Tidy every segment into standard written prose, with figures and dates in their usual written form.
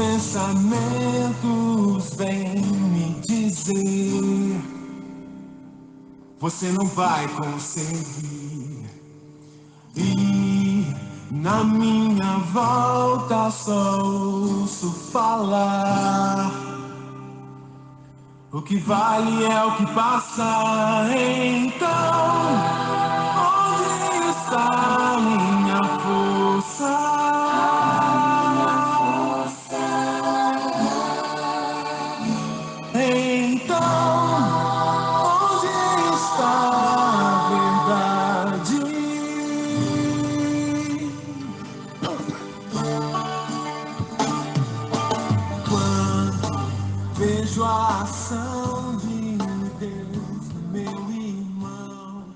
pensamentos vêm me dizer: você não vai conseguir. E na minha volta só ouço falar: o que vale é o que passa. Então, onde está minha força? Então, onde está a verdade? Quando vejo a ação de Deus, meu irmão.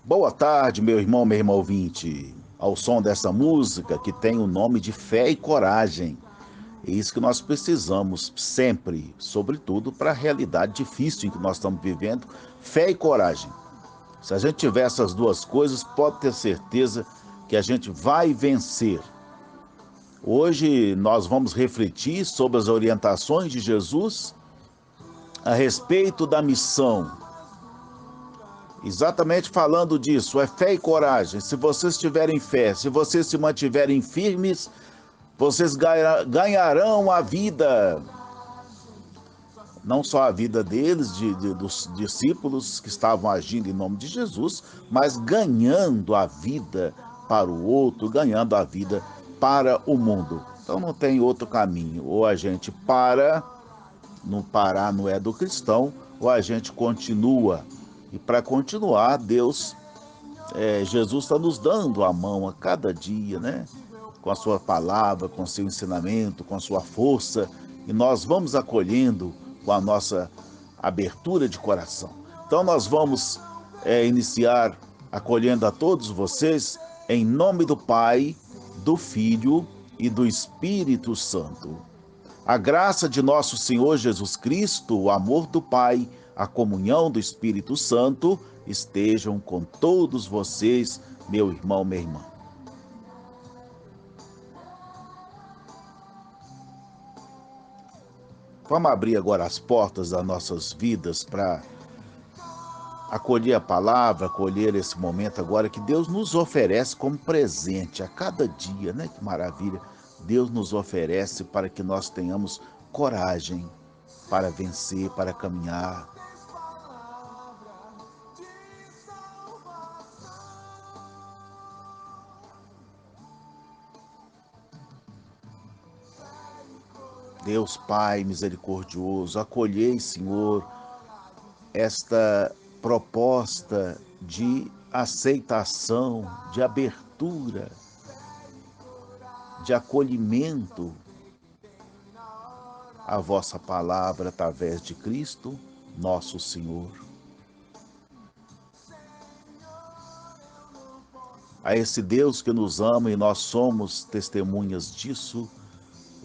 Boa tarde, meu irmão, minha irmã ouvinte. Ao som dessa música que tem o nome de Fé e Coragem. É isso que nós precisamos sempre, sobretudo para a realidade difícil em que nós estamos vivendo, fé e coragem. Se a gente tiver essas duas coisas, pode ter certeza que a gente vai vencer. Hoje nós vamos refletir sobre as orientações de Jesus a respeito da missão. Exatamente falando disso, é fé e coragem. Se vocês tiverem fé, se vocês se mantiverem firmes, vocês ganharão a vida. Não só a vida deles, dos discípulos que estavam agindo em nome de Jesus, mas ganhando a vida para o outro, ganhando a vida para o mundo. Então não tem outro caminho. Ou a gente para, não parar não é do cristão, ou a gente continua. E para continuar, Jesus está nos dando a mão a cada dia, né? Com a sua palavra, com o seu ensinamento, com a sua força, e nós vamos acolhendo com a nossa abertura de coração. Então nós vamos iniciar acolhendo a todos vocês em nome do Pai, do Filho e do Espírito Santo. A graça de nosso Senhor Jesus Cristo, o amor do Pai, a comunhão do Espírito Santo estejam com todos vocês, meu irmão, minha irmã. Vamos abrir agora as portas das nossas vidas para acolher a palavra, acolher esse momento agora que Deus nos oferece como presente a cada dia, né? Que maravilha! Deus nos oferece para que nós tenhamos coragem para vencer, para caminhar. Deus Pai misericordioso, acolhei, Senhor, esta proposta de aceitação, de abertura, de acolhimento à vossa palavra através de Cristo, nosso Senhor. A esse Deus que nos ama e nós somos testemunhas disso,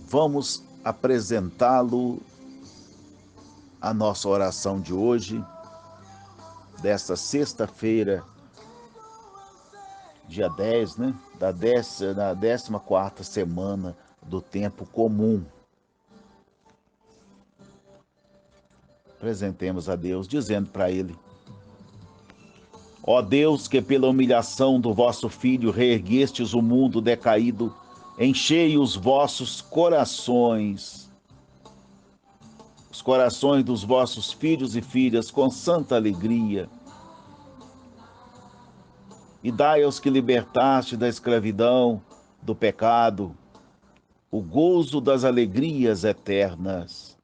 vamos apresentá-lo a nossa oração de hoje, desta sexta-feira, dia 10, né? Da 14ª semana do tempo comum. Apresentemos a Deus, dizendo para Ele: ó Deus, que pela humilhação do vosso Filho reerguestes o mundo decaído, enchei os vossos corações, os corações dos vossos filhos e filhas com santa alegria, e dai aos que libertaste da escravidão, do pecado, o gozo das alegrias eternas.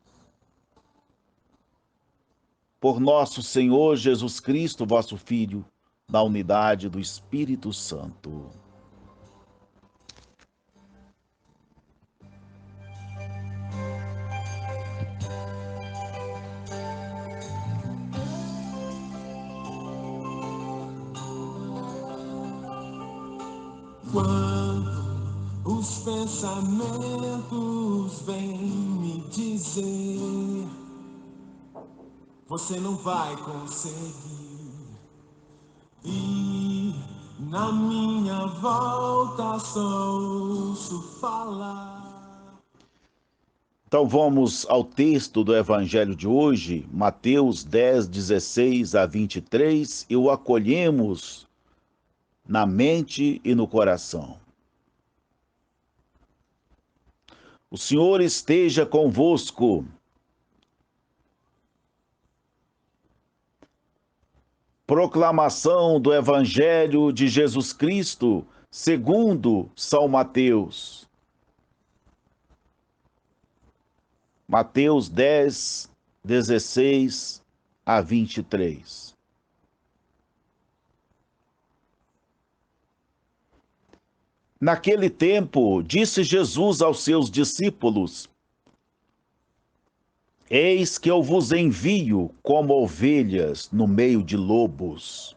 Por nosso Senhor Jesus Cristo, vosso Filho, na unidade do Espírito Santo. Quando os pensamentos vêm me dizer: você não vai conseguir. E Na minha volta só ouço falar. Então vamos ao texto do Evangelho de hoje, Mateus 10, 16 a 23, e o acolhemos na mente e no coração. O Senhor esteja convosco. Proclamação do Evangelho de Jesus Cristo, segundo São Mateus. Mateus 10, 16 a 23. Naquele tempo, disse Jesus aos seus discípulos: Eis que eu vos envio como ovelhas no meio de lobos.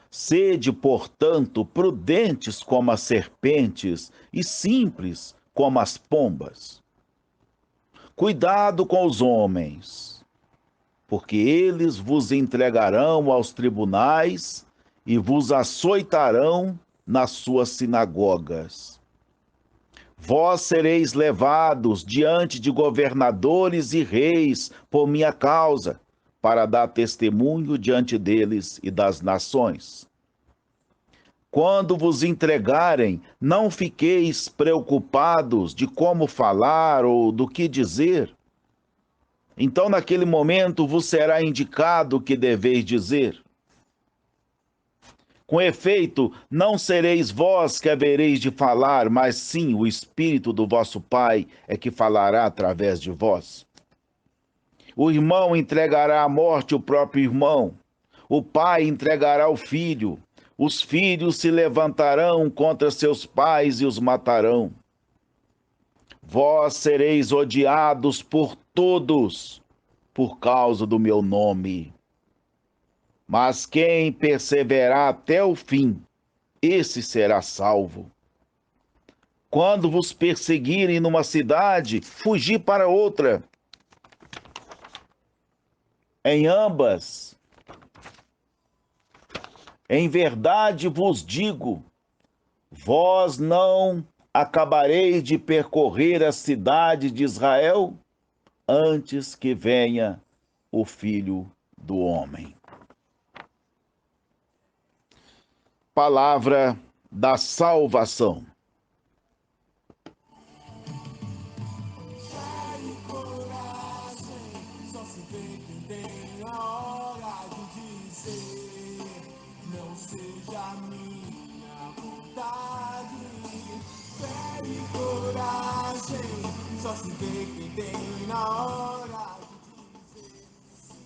Sede, portanto, prudentes como as serpentes e simples como as pombas. Cuidado com os homens, porque eles vos entregarão aos tribunais e vos açoitarão nas suas sinagogas. Vós sereis levados diante de governadores e reis por minha causa, para dar testemunho diante deles e das nações. Quando vos entregarem, não fiqueis preocupados de como falar ou do que dizer. Então, naquele momento, vos será indicado o que deveis dizer. Com efeito, não sereis vós que havereis de falar, mas sim o Espírito do vosso Pai é que falará através de vós. O irmão entregará à morte o próprio irmão, o pai entregará o filho, os filhos se levantarão contra seus pais e os matarão. Vós sereis odiados por todos, por causa do meu nome. Mas quem perseverar até o fim, esse será salvo. Quando vos perseguirem numa cidade, fugi para outra. Em ambas, em verdade vos digo, vós não acabareis de percorrer a cidade de Israel antes que venha o Filho do Homem. Palavra da salvação. Só se vê quem tem a hora de dizer: não seja a minha vontade. Fé e coragem, só se vê quem tem na hora de dizer.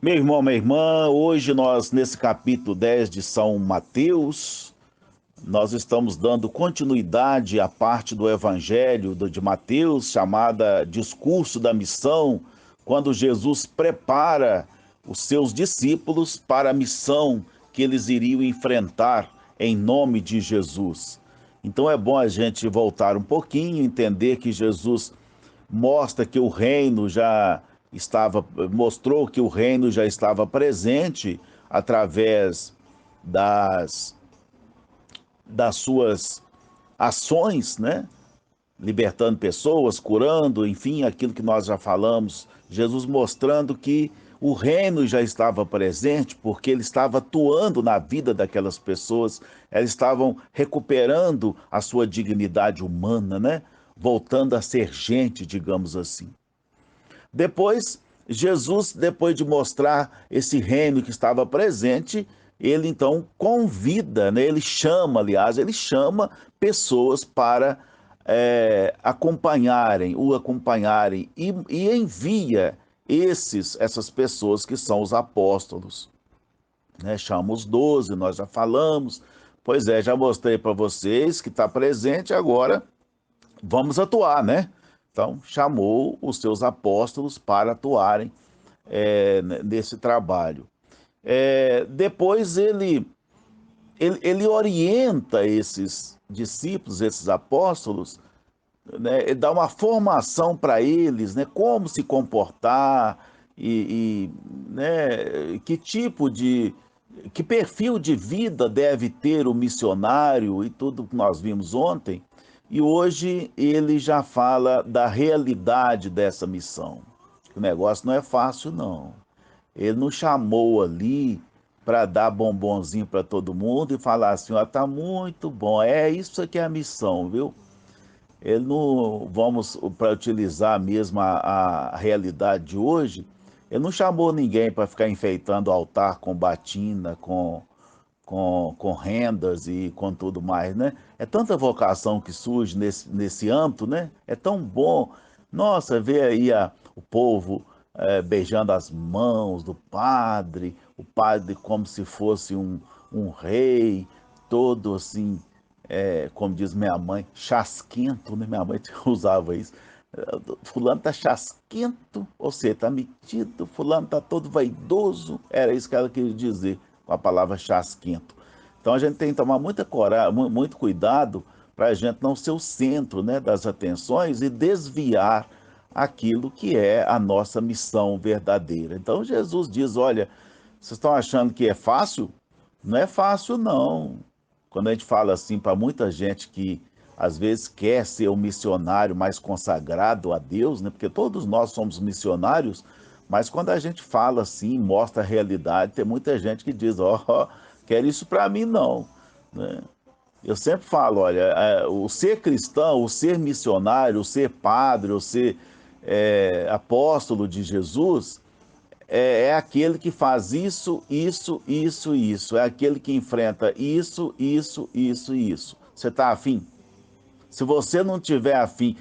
Meu irmão, minha irmã, hoje nós, nesse capítulo 10 de São Mateus, nós estamos dando continuidade à parte do Evangelho de Mateus, chamada Discurso da Missão, quando Jesus prepara os seus discípulos para a missão que eles iriam enfrentar em nome de Jesus. Então é bom a gente voltar um pouquinho, entender que Jesus mostra que o reino mostrou que o reino já estava presente através das suas ações, né? Libertando pessoas, curando, enfim, aquilo que nós já falamos. Jesus mostrando que o reino já estava presente, porque ele estava atuando na vida daquelas pessoas, elas estavam recuperando a sua dignidade humana, né? Voltando a ser gente, digamos assim. Depois, Jesus, depois de mostrar esse reino que estava presente, ele então convida, né? Ele chama pessoas para o acompanharem e envia essas pessoas que são os apóstolos, né? Chama os 12, nós já falamos. Pois é, já mostrei para vocês que está presente, agora vamos atuar, né? Então, chamou os seus apóstolos para atuarem nesse trabalho. Depois ele orienta esses discípulos, esses apóstolos, né, dá uma formação para eles, né, como se comportar né, que tipo Que perfil de vida deve ter o missionário e tudo que nós vimos ontem. E hoje ele já fala da realidade dessa missão. O negócio não é fácil, não. Ele não chamou ali para dar bombonzinho para todo mundo e falar assim, ó, tá muito bom, é isso aqui é a missão, viu? Ele não, vamos para utilizar mesmo a realidade de hoje, ele não chamou ninguém para ficar enfeitando o altar com batina, com rendas e com tudo mais, né? É tanta vocação que surge nesse âmbito, né? É tão bom. Nossa, ver aí o povo beijando as mãos do padre, o padre como se fosse um rei, todo assim, como diz minha mãe, chasquento, né? Minha mãe usava isso. Fulano tá chasquento, ou seja, tá metido, fulano tá todo vaidoso, era isso que ela queria dizer com a palavra chasquento. Então a gente tem que tomar muita coragem, muito cuidado para a gente não ser o centro, né, das atenções e desviar aquilo que é a nossa missão verdadeira. Então Jesus diz, olha, vocês estão achando que é fácil? Não é fácil, não. Quando a gente fala assim para muita gente que às vezes quer ser um missionário mais consagrado a Deus, né? Porque todos nós somos missionários, mas quando a gente fala assim, mostra a realidade, tem muita gente que diz, ó, oh, quero isso para mim não, né? Eu sempre falo, olha, o ser cristão, o ser missionário, o ser padre, o ser apóstolo de Jesus, é aquele que faz isso, isso, isso, isso. É aquele que enfrenta isso, isso, isso e isso. Você está afim? Se você não tiver afim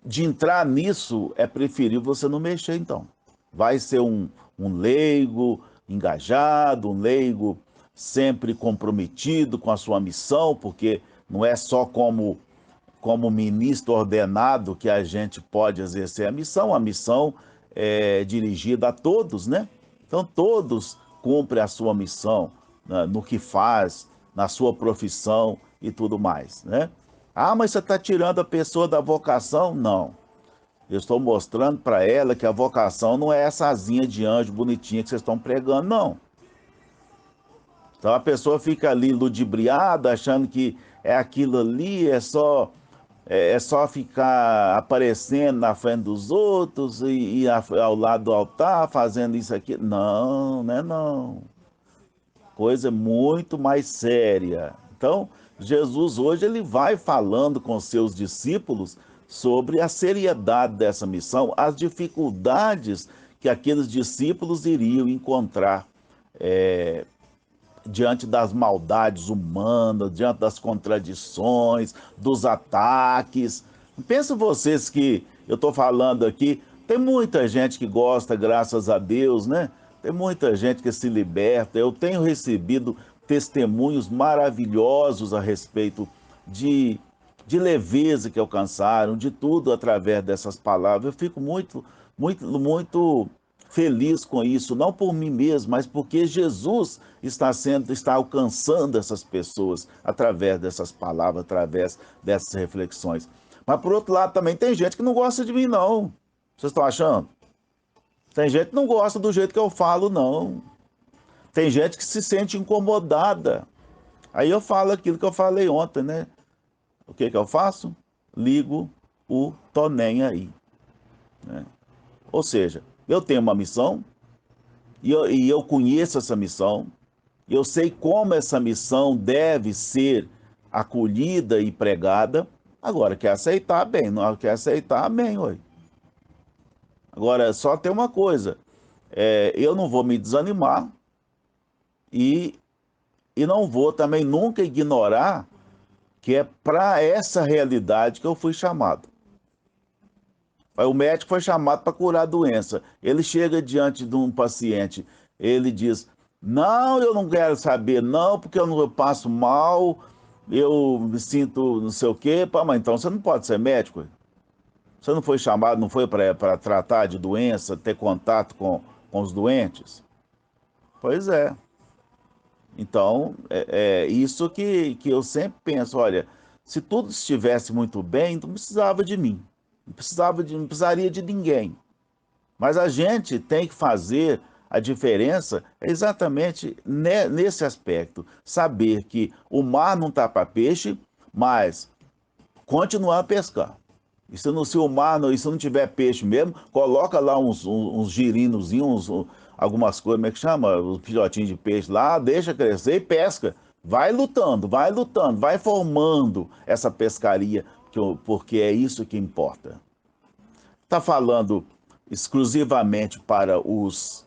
de entrar nisso, é preferível você não mexer, então. Vai ser um leigo engajado, um leigo sempre comprometido com a sua missão, porque não é só como ministro ordenado que a gente pode exercer a missão é dirigida a todos, né? Então todos cumprem a sua missão, né, no que faz, na sua profissão e tudo mais, né? Ah, mas você está tirando a pessoa da vocação? Não. Eu estou mostrando para ela que a vocação não é essa asinha de anjo bonitinha que vocês estão pregando, não. Então a pessoa fica ali ludibriada, achando que é aquilo ali, é só ficar aparecendo na frente dos outros e ao lado do altar fazendo isso aqui. Não, né? Não. Coisa muito mais séria. Então, Jesus hoje ele vai falando com seus discípulos sobre a seriedade dessa missão, as dificuldades que aqueles discípulos iriam encontrar diante das maldades humanas, diante das contradições, dos ataques. Pensa vocês que eu estou falando aqui, tem muita gente que gosta, graças a Deus, né? Tem muita gente que se liberta. Eu tenho recebido testemunhos maravilhosos a respeito de, de leveza que alcançaram, de tudo através dessas palavras. Eu fico muito feliz com isso, não por mim mesmo, mas porque Jesus está alcançando essas pessoas através dessas palavras, através dessas reflexões. Mas por outro lado também tem gente que não gosta de mim, não. Vocês estão achando? Tem gente que não gosta do jeito que eu falo, não. Tem gente que se sente incomodada. Aí eu falo aquilo que eu falei ontem, né? O que que eu faço? Ligo o tô nem aí, né? Ou seja, eu tenho uma missão e eu conheço essa missão, eu sei como essa missão deve ser acolhida e pregada. Agora, quer aceitar, bem. Não quer aceitar, amém, oi. Agora, só tem uma coisa. Eu não vou me desanimar e, e não vou também nunca ignorar que é para essa realidade que eu fui chamado. O médico foi chamado para curar a doença. Ele chega diante de um paciente, ele diz: não, eu não quero saber, não, porque eu passo mal, eu me sinto não sei o quê. Pá, mas então você não pode ser médico. Você não foi chamado, não foi para tratar de doença, ter contato com os doentes? Pois é. Então, é isso que eu sempre penso: olha, se tudo estivesse muito bem, não precisava de mim, não precisaria de ninguém. Mas a gente tem que fazer A diferença é exatamente nesse aspecto. Saber que o mar não está para peixe, mas continuar a pescar. E se o mar não, e se não tiver peixe mesmo, coloca lá uns girinozinhos, algumas coisas, como é que chama? Os filhotinhos de peixe lá, deixa crescer e pesca. Vai lutando, vai formando essa pescaria, porque é isso que importa. Está falando exclusivamente para os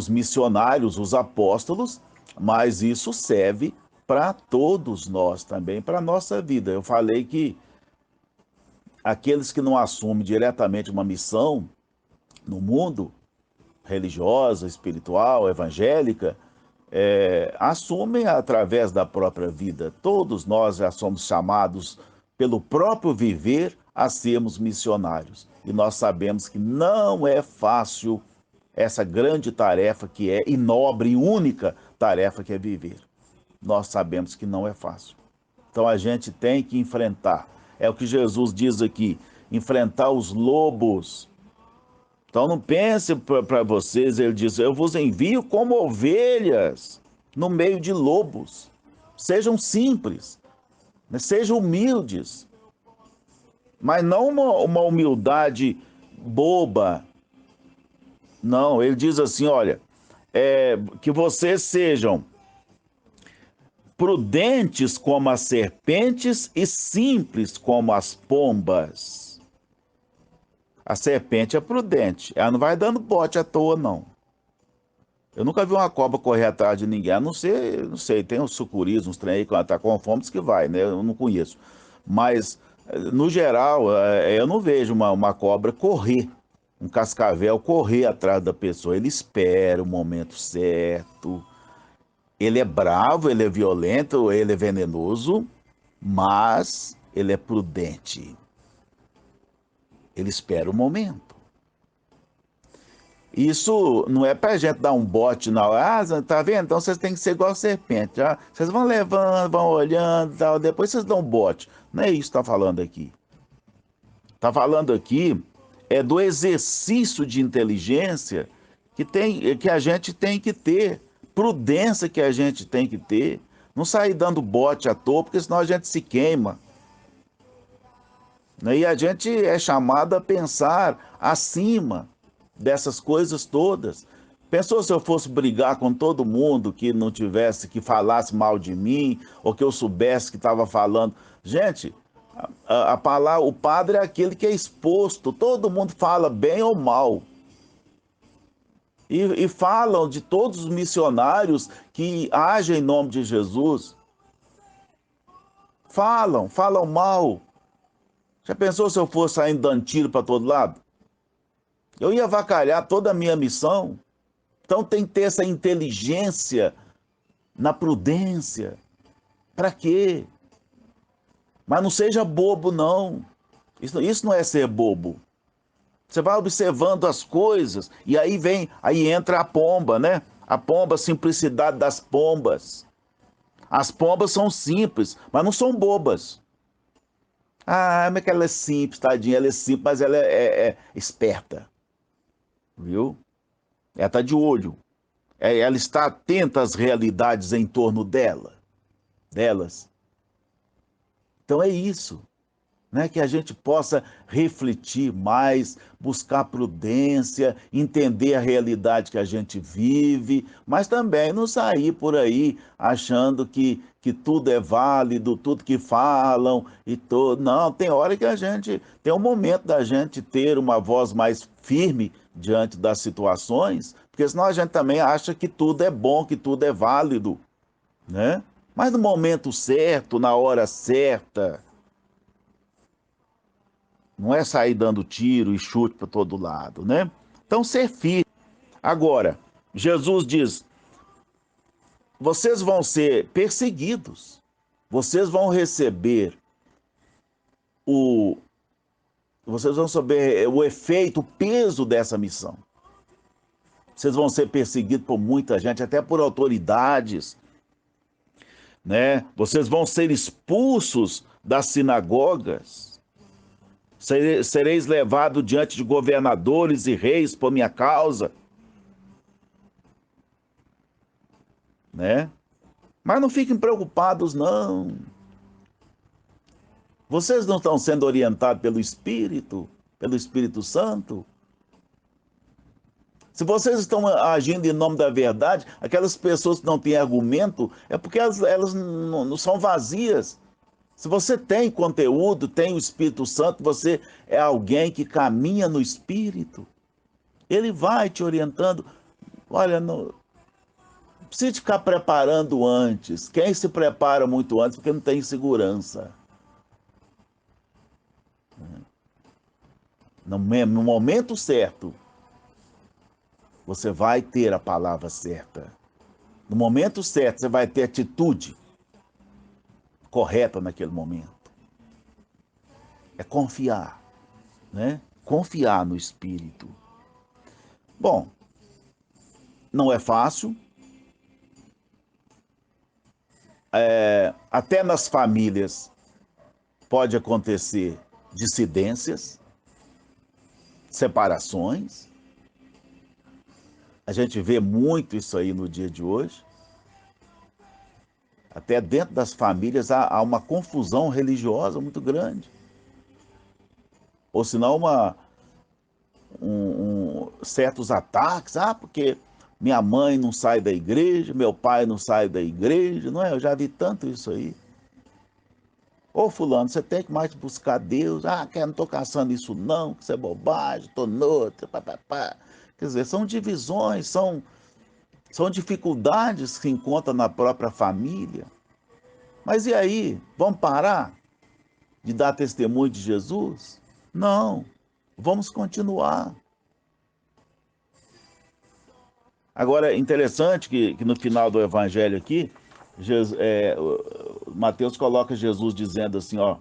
missionários, os apóstolos, mas isso serve para todos nós também, para a nossa vida. Eu falei que aqueles que não assumem diretamente uma missão no mundo, religiosa, espiritual, evangélica, assumem através da própria vida. Todos nós já somos chamados pelo próprio viver a sermos missionários. E nós sabemos que não é fácil essa grande tarefa que é, e nobre e única tarefa que é viver. Nós sabemos que não é fácil. Então a gente tem que enfrentar. É o que Jesus diz aqui, enfrentar os lobos. Então não pense para vocês, ele diz, eu vos envio como ovelhas no meio de lobos. Sejam simples, né? Sejam humildes, mas não uma humildade boba. Não, ele diz assim, olha, que vocês sejam prudentes como as serpentes e simples como as pombas. A serpente é prudente, ela não vai dando bote à toa, não. Eu nunca vi uma cobra correr atrás de ninguém, a não ser, não sei, tem uns sucuris, uns trem aí, quando ela tá com fome, diz que vai, né? Eu não conheço. Mas, no geral, eu não vejo uma cobra correr, um cascavel correr atrás da pessoa. Ele espera o momento certo. Ele é bravo, ele é violento, ele é venenoso, mas ele é prudente. Ele espera o momento. Isso não é pra gente dar um bote na hora, tá vendo? Então vocês têm que ser igual a serpente. Já. Vocês vão levando, vão olhando, tal, depois vocês dão um bote. Não é isso que está falando aqui. Está falando aqui do exercício de inteligência que a gente tem que ter, prudência que a gente tem que ter. Não sair dando bote à toa, porque senão a gente se queima. E a gente é chamado a pensar acima dessas coisas todas. Pensou se eu fosse brigar com todo mundo que não tivesse, que falasse mal de mim, ou que eu soubesse que estava falando. Gente, a palavra, o padre é aquele que é exposto, todo mundo fala bem ou mal. E falam de todos os missionários que agem em nome de Jesus. Falam mal. Já pensou se eu fosse saindo dando tiro para todo lado? Eu ia avacalhar toda a minha missão. Então tem que ter essa inteligência na prudência. Para quê? Mas não seja bobo, não. Isso não é ser bobo. Você vai observando as coisas e aí entra a pomba, né? A pomba, a simplicidade das pombas. As pombas são simples, mas não são bobas. Ah, mas que ela é simples, tadinha, ela é simples, mas ela é esperta. Viu? Ela está de olho. Ela está atenta às realidades em torno delas. Então é isso, né? Que a gente possa refletir mais, buscar prudência, entender a realidade que a gente vive, mas também não sair por aí achando que tudo é válido, tudo que falam e tudo. Não, tem hora que tem um momento da gente ter uma voz mais firme diante das situações, porque senão a gente também acha que tudo é bom, que tudo é válido, né? Mas no momento certo, na hora certa, não é sair dando tiro e chute para todo lado, né? Então, ser firme. Agora, Jesus diz, vocês vão ser perseguidos, vocês vão receber vocês vão saber o efeito, o peso dessa missão. Vocês vão ser perseguidos por muita gente, até por autoridades, né? Vocês vão ser expulsos das sinagogas. Sereis levados diante de governadores e reis por minha causa. né? Mas não fiquem preocupados, não. Vocês não estão sendo orientados pelo Espírito Santo? Se vocês estão agindo em nome da verdade, aquelas pessoas que não têm argumento, é porque elas não são vazias. Se você tem conteúdo, tem o Espírito Santo, você é alguém que caminha no Espírito. Ele vai te orientando. Olha, não precisa ficar preparando antes. Quem se prepara muito antes porque não tem segurança. No momento certo, você vai ter a palavra certa. No momento certo, você vai ter atitude correta naquele momento. É confiar, né? Confiar no Espírito. Bom, não é fácil. Até nas famílias pode acontecer dissidências, separações. A gente vê muito isso aí no dia de hoje. Até dentro das famílias há uma confusão religiosa muito grande. Ou senão certos ataques. Porque minha mãe não sai da igreja, meu pai não sai da igreja, não é? Eu já vi tanto isso aí. Ô fulano, você tem que mais buscar Deus. Não estou caçando isso não, que isso é bobagem, estou noutra, papapá. Quer dizer, são divisões, são dificuldades que se encontram na própria família. Mas e aí? Vamos parar de dar testemunho de Jesus? Não, vamos continuar. Agora, é interessante que no final do evangelho aqui, Mateus coloca Jesus dizendo assim, ó,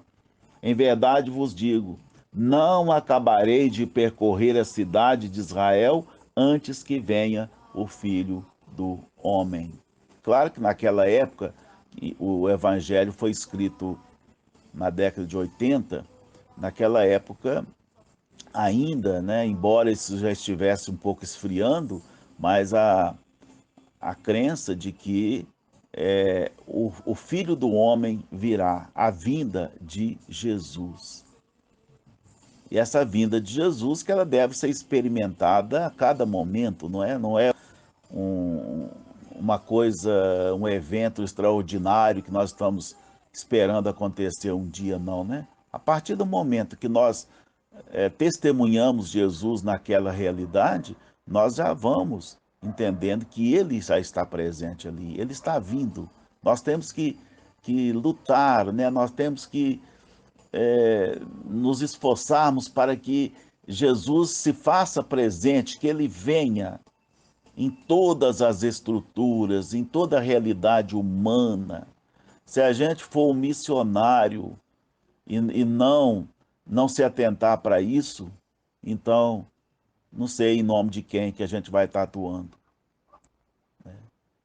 em verdade vos digo, não acabarei de percorrer a cidade de Israel antes que venha o Filho do Homem. Claro que naquela época, o evangelho foi escrito na década de 80, naquela época ainda, né, embora isso já estivesse um pouco esfriando, mas a crença de que o Filho do Homem virá, a vinda de Jesus. E essa vinda de Jesus que ela deve ser experimentada a cada momento, não é? Não é uma coisa, um evento extraordinário que nós estamos esperando acontecer um dia, não, né? A partir do momento que nós testemunhamos Jesus naquela realidade, nós já vamos entendendo que Ele já está presente ali, Ele está vindo. Nós temos que lutar, né? Nós temos que nos esforçarmos para que Jesus se faça presente, que Ele venha em todas as estruturas, em toda a realidade humana. Se a gente for um missionário e não se atentar para isso, então não sei em nome de quem que a gente vai estar atuando.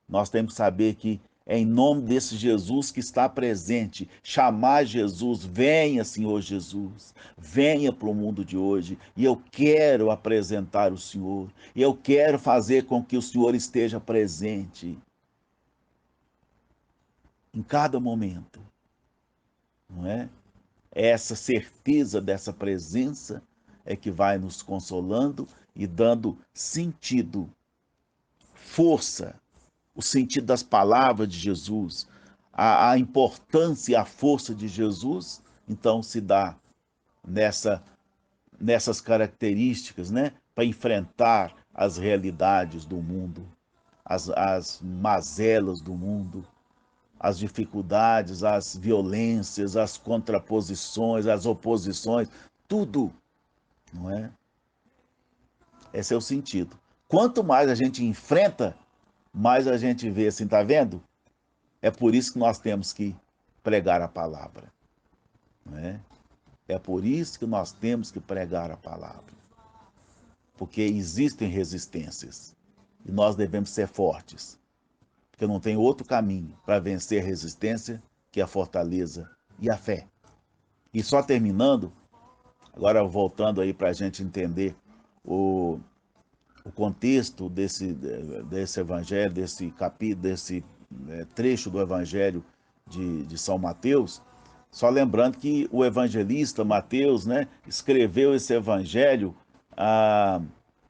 Nós temos que saber que é em nome desse Jesus que está presente, chamar Jesus, venha Senhor Jesus, venha para o mundo de hoje, e eu quero apresentar o Senhor, e eu quero fazer com que o Senhor esteja presente em cada momento, não é? Essa certeza dessa presença é que vai nos consolando e dando sentido, força, o sentido das palavras de Jesus, a importância e a força de Jesus, então se dá nessas características, né, para enfrentar as realidades do mundo, as mazelas do mundo, as dificuldades, as violências, as contraposições, as oposições, tudo, não é? Esse é o sentido. Quanto mais a gente enfrenta, mais a gente vê assim, tá vendo? É por isso que nós temos que pregar a palavra, não é? É por isso que nós temos que pregar a palavra. Porque existem resistências e nós devemos ser fortes, porque não tem outro caminho para vencer a resistência que a fortaleza e a fé. E só terminando, agora voltando aí para a gente entender o contexto desse evangelho, desse capítulo, trecho do Evangelho de São Mateus, só lembrando que o evangelista Mateus, né, escreveu esse evangelho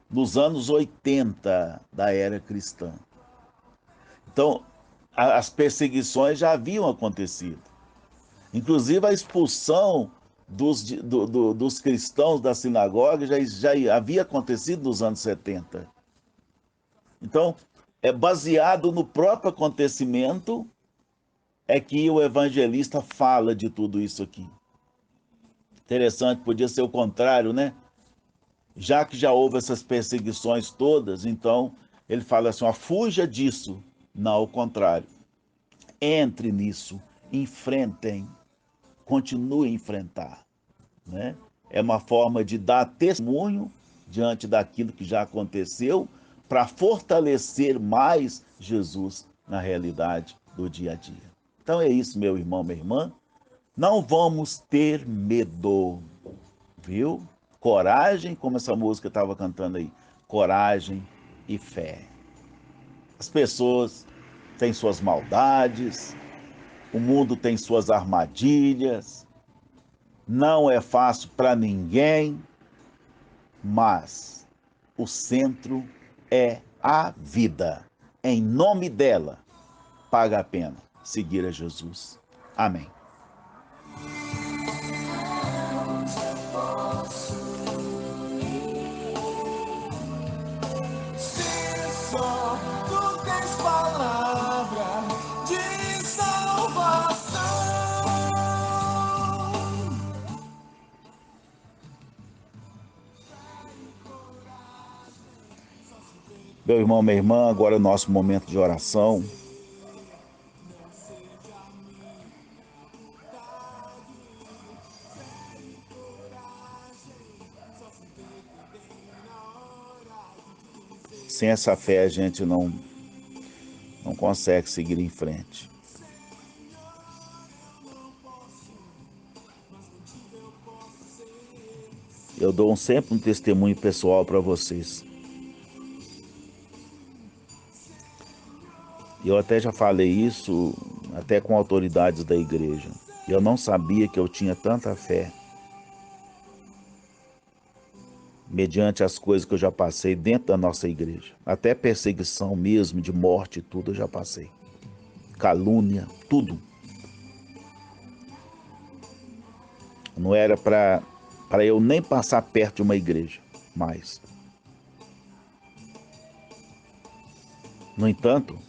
nos anos 80 da era cristã. Então, as perseguições já haviam acontecido. Inclusive, a expulsão dos cristãos da sinagoga já havia acontecido nos anos 70. Então, é baseado no próprio acontecimento é que o evangelista fala de tudo isso aqui. Interessante, podia ser o contrário, né? Já que já houve essas perseguições todas, então ele fala assim, ó, fuja disso. Não, o contrário. Entre nisso, enfrentem, continue a enfrentar, né? É uma forma de dar testemunho diante daquilo que já aconteceu para fortalecer mais Jesus na realidade do dia a dia. Então é isso, meu irmão, minha irmã. Não vamos ter medo, viu? Coragem, como essa música estava cantando aí, coragem e fé. As pessoas têm suas maldades, o mundo tem suas armadilhas, não é fácil para ninguém, mas o centro é a vida. Em nome dela, paga a pena seguir a Jesus. Amém. Se só tu tens palavra de salvação. Meu irmão, minha irmã, agora é o nosso momento de oração. Sem essa fé a gente não consegue seguir em frente. Eu dou sempre um testemunho pessoal para vocês. Eu até já falei isso, até com autoridades da igreja. Eu não sabia que eu tinha tanta fé, mediante as coisas que eu já passei dentro da nossa igreja. Até perseguição mesmo, de morte e tudo, eu já passei. Calúnia, tudo. Não era para eu nem passar perto de uma igreja mais. No entanto,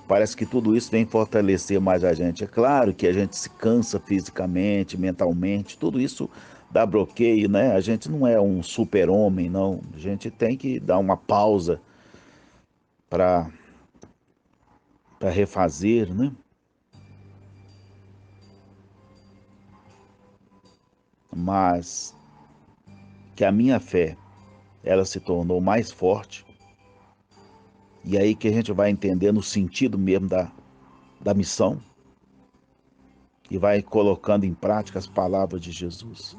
parece que tudo isso vem fortalecer mais a gente. É claro que a gente se cansa fisicamente, mentalmente, tudo isso dá bloqueio, né? A gente não é um super-homem, não. A gente tem que dar uma pausa para refazer, né? Mas que a minha fé, ela se tornou mais forte. E aí que a gente vai entendendo o sentido mesmo da missão e vai colocando em prática as palavras de Jesus.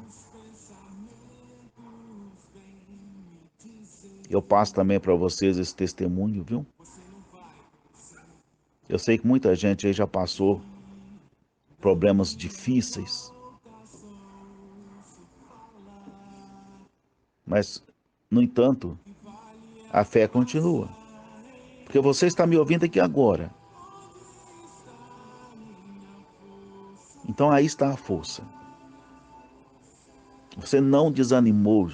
Eu passo também para vocês esse testemunho, viu? Eu sei que muita gente aí já passou problemas difíceis, mas, no entanto, a fé continua. Porque você está me ouvindo aqui agora. Então aí está a força. Você não desanimou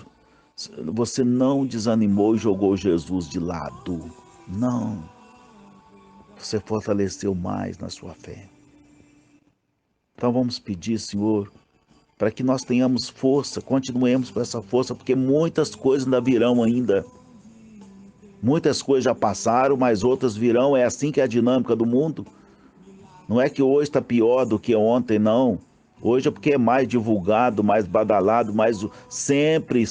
e jogou Jesus de lado. Não. Você fortaleceu mais na sua fé. Então vamos pedir, Senhor, para que nós tenhamos força, continuemos com essa força, porque muitas coisas ainda virão ainda. Muitas coisas já passaram, mas outras virão. É assim que é a dinâmica do mundo. Não é que hoje está pior do que ontem, não. Hoje é porque é mais divulgado, mais badalado, mais sempre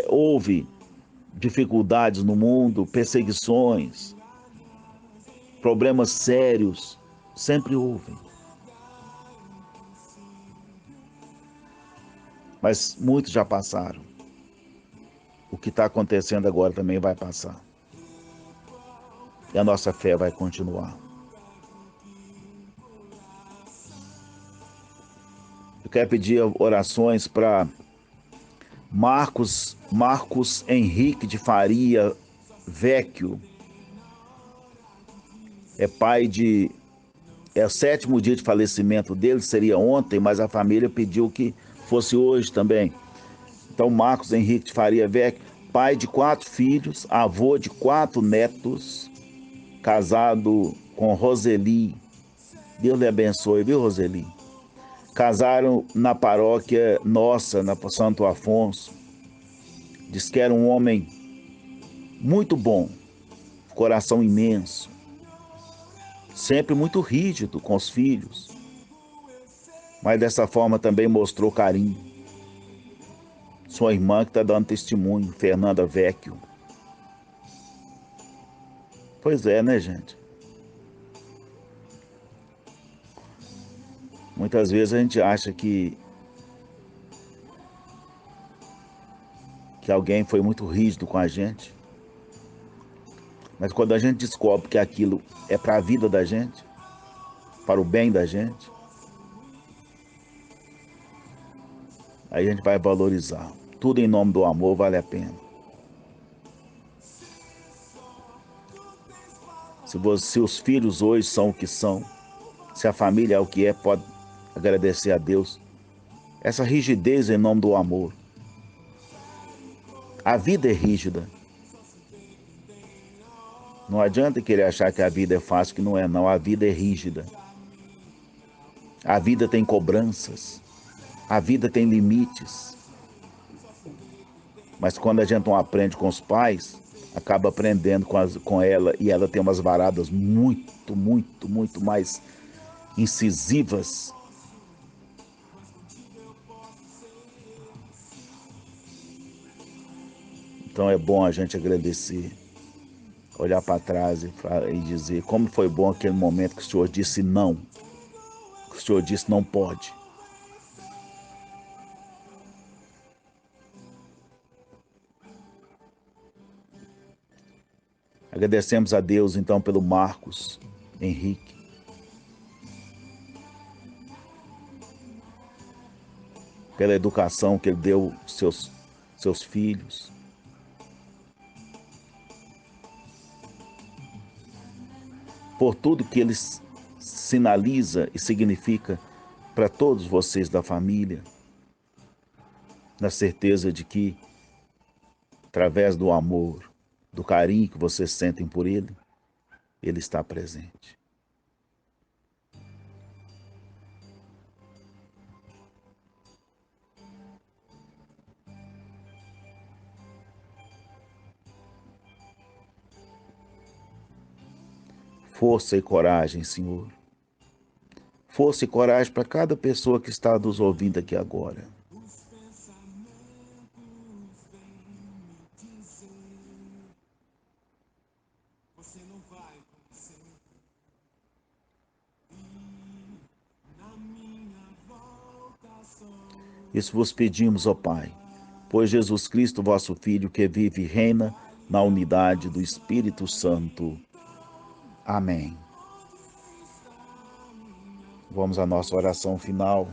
houve dificuldades no mundo, perseguições, problemas sérios, sempre houve. Mas muitos já passaram. O que está acontecendo agora também vai passar. e a nossa fé vai continuar. Eu quero pedir orações para Marcos Henrique de Faria Vecchio. É o 7º dia de falecimento dele, seria ontem, mas a família pediu que fosse hoje também. Então, Marcos Henrique de Faria Vecchio, pai de 4 filhos, avô de 4 netos, casado com Roseli. Deus lhe abençoe, viu, Roseli? Casaram na paróquia nossa, na Santo Afonso. Diz que era um homem muito bom, coração imenso, sempre muito rígido com os filhos, mas dessa forma também mostrou carinho. Sua irmã que está dando testemunho, Fernanda Vecchio. Pois é, né, gente? Muitas vezes a gente acha que alguém foi muito rígido com a gente, mas quando a gente descobre que aquilo é para a vida da gente, para o bem da gente, aí a gente vai valorizar. Tudo em nome do amor vale a pena. Se os filhos hoje são o que são, se a família é o que é, pode agradecer a Deus. Essa rigidez em nome do amor. A vida é rígida. Não adianta querer achar que a vida é fácil, que não é não. A vida é rígida. A vida tem cobranças. A vida tem limites. Mas quando a gente não aprende com os pais, acaba aprendendo com ela, e ela tem umas varadas muito, muito, muito mais incisivas. Então é bom a gente agradecer, olhar para trás e dizer como foi bom aquele momento que o Senhor disse não, que o Senhor disse não pode. Agradecemos a Deus então pelo Marcos Henrique, pela educação que ele deu aos seus filhos, por tudo que ele sinaliza e significa para todos vocês da família, na certeza de que, através do amor, do carinho que vocês sentem por ele, ele está presente. Força e coragem, Senhor. Força e coragem para cada pessoa que está nos ouvindo aqui agora. Isso vos pedimos, ó Pai, por Jesus Cristo, vosso Filho, que vive e reina na unidade do Espírito Santo. Amém. Vamos à nossa oração final.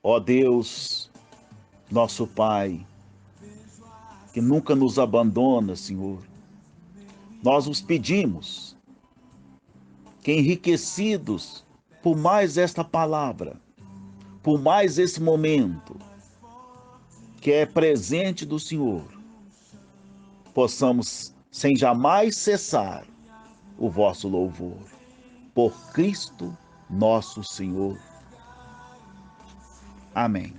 Ó Deus, nosso Pai, que nunca nos abandona, Senhor, nós os pedimos que, enriquecidos por mais esta palavra, por mais esse momento, que é presente do Senhor, possamos, sem jamais cessar, o vosso louvor. Por Cristo nosso Senhor. Amém.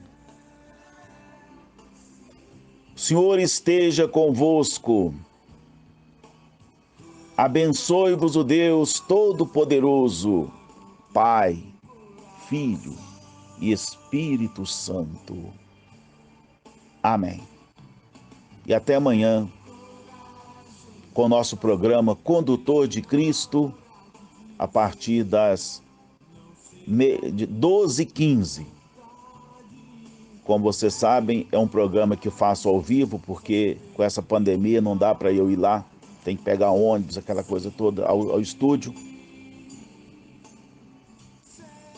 O Senhor esteja convosco. Abençoe-vos o Deus Todo-Poderoso, Pai, Filho e Espírito Santo. Amém. E até amanhã, com o nosso programa Condutor de Cristo, a partir das 12h15. Como vocês sabem, é um programa que eu faço ao vivo, porque com essa pandemia não dá para eu ir lá, tem que pegar ônibus, aquela coisa toda, ao estúdio.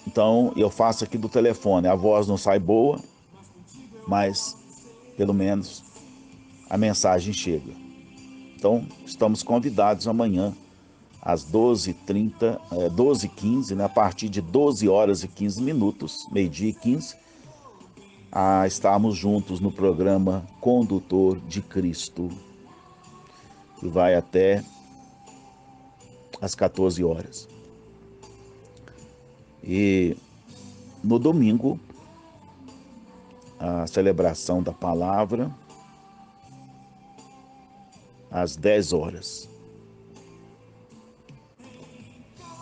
Então, eu faço aqui do telefone. A voz não sai boa, mas pelo menos a mensagem chega. Então, estamos convidados amanhã, às 12h30, 12h15, né, a partir de 12h15, meio-dia e 15, a estarmos juntos no programa Condutor de Cristo, que vai até às 14 horas. E no domingo, a celebração da palavra, às 10 horas.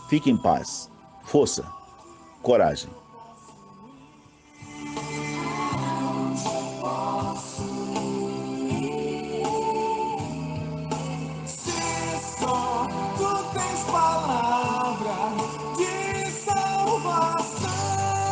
Fique em paz, força, coragem.